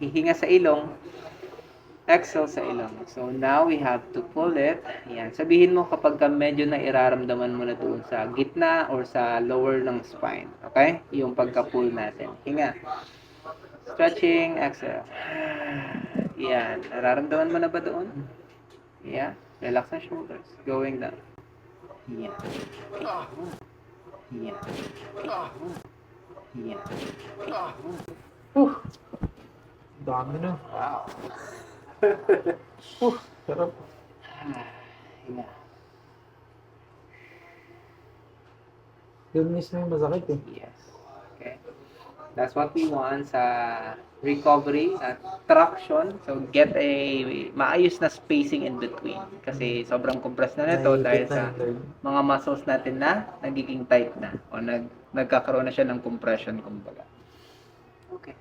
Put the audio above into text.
Hihinga sa ilong, exhale sa ilong. So now we have to pull it. Yan. Sabihin mo kapag medyo na iraramdaman mo na doon sa gitna or sa lower ng spine. Okay? Yung pagka-pull natin. Hinga. Stretching, exhale. Yan. Nararamdaman mo na ba doon? Yeah. Relax ang shoulders. Going down. Yan. Yan. Yan. Dami na. Wow. Sarap. Hinga. Yun mismo yung masakit eh. Yes. Okay. That's what we want sa recovery at traction. So, get a maayos na spacing in between. Kasi sobrang compress na nito dahil sa mga muscles natin na nagiging tight na o nagkakaroon na siya ng compression kumbaga. Okay.